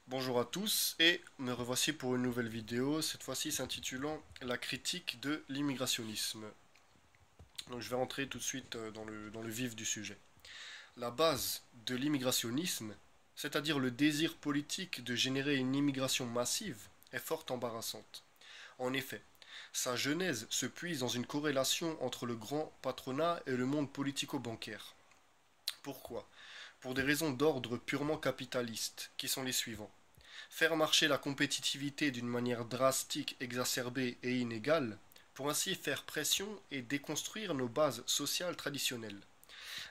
Bonjour à tous et me revoici pour une nouvelle vidéo, cette fois-ci s'intitulant La critique de l'immigrationnisme. Donc je vais rentrer tout de suite dans le vif du sujet. La base de l'immigrationnisme, c'est-à-dire le désir politique de générer une immigration massive, est fort embarrassante. En effet, sa genèse se puise dans une corrélation entre le grand patronat et le monde politico-bancaire. Pourquoi? Pour des raisons d'ordre purement capitaliste, qui sont les suivants. Faire marcher la compétitivité d'une manière drastique, exacerbée et inégale, pour ainsi faire pression et déconstruire nos bases sociales traditionnelles.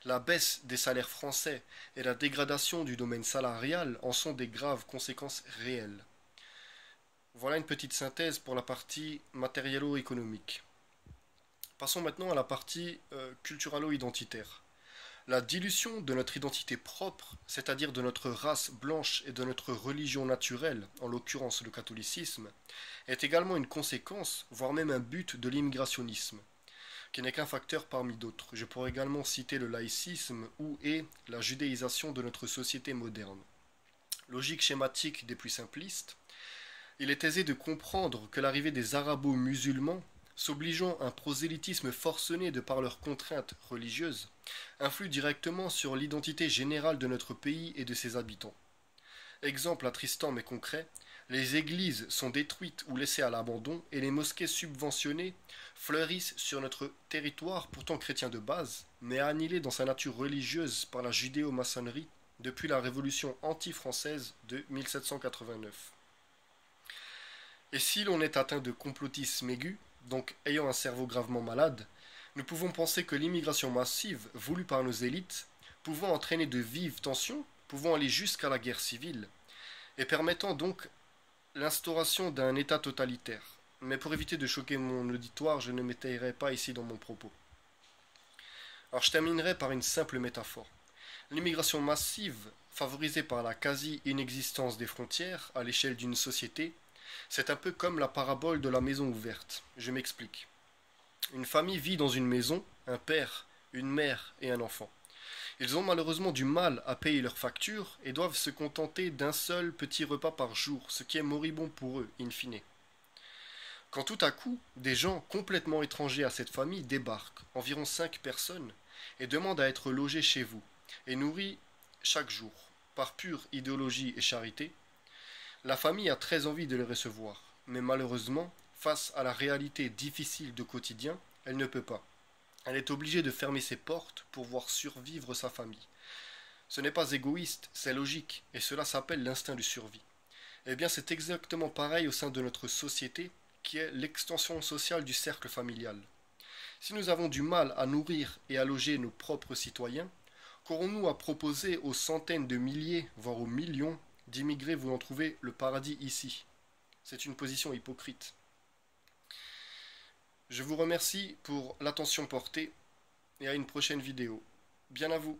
La baisse des salaires français et la dégradation du domaine salarial en sont des graves conséquences réelles. Voilà une petite synthèse pour la partie matérielo-économique. Passons maintenant à la partie culturalo-identitaire. La dilution de notre identité propre, c'est-à-dire de notre race blanche et de notre religion naturelle, en l'occurrence le catholicisme, est également une conséquence, voire même un but de l'immigrationnisme, qui n'est qu'un facteur parmi d'autres. Je pourrais également citer le laïcisme ou et la judéisation de notre société moderne. Logique schématique des plus simplistes, il est aisé de comprendre que l'arrivée des arabo-musulmans, s'obligeant à un prosélytisme forcené de par leurs contraintes religieuses, influe directement sur l'identité générale de notre pays et de ses habitants. Exemple attristant mais concret, les églises sont détruites ou laissées à l'abandon et les mosquées subventionnées fleurissent sur notre territoire pourtant chrétien de base, mais annihilé dans sa nature religieuse par la judéo-maçonnerie depuis la révolution anti-française de 1789. Et si l'on est atteint de complotisme aigu, donc ayant un cerveau gravement malade, nous pouvons penser que l'immigration massive voulue par nos élites, pouvant entraîner de vives tensions, pouvant aller jusqu'à la guerre civile, et permettant donc l'instauration d'un État totalitaire. Mais pour éviter de choquer mon auditoire, je ne m'étayerai pas ici dans mon propos. Alors je terminerai par une simple métaphore. L'immigration massive, favorisée par la quasi-inexistence des frontières à l'échelle d'une société, c'est un peu comme la parabole de la maison ouverte. Je m'explique. Une famille vit dans une maison, un père, une mère et un enfant. Ils ont malheureusement du mal à payer leurs factures et doivent se contenter d'un seul petit repas par jour, ce qui est moribond pour eux, in fine. Quand tout à coup, des gens complètement étrangers à cette famille débarquent, environ 5 personnes, et demandent à être logés chez vous, et nourris chaque jour, par pure idéologie et charité, la famille a très envie de les recevoir, mais malheureusement, face à la réalité difficile du quotidien, elle ne peut pas. Elle est obligée de fermer ses portes pour voir survivre sa famille. Ce n'est pas égoïste, c'est logique, et cela s'appelle l'instinct de survie. Eh bien, c'est exactement pareil au sein de notre société, qui est l'extension sociale du cercle familial. Si nous avons du mal à nourrir et à loger nos propres citoyens, qu'aurons-nous à proposer aux centaines de milliers, voire aux millions, d'immigrés voulant trouver le paradis ici? C'est une position hypocrite. Je vous remercie pour l'attention portée et à une prochaine vidéo. Bien à vous.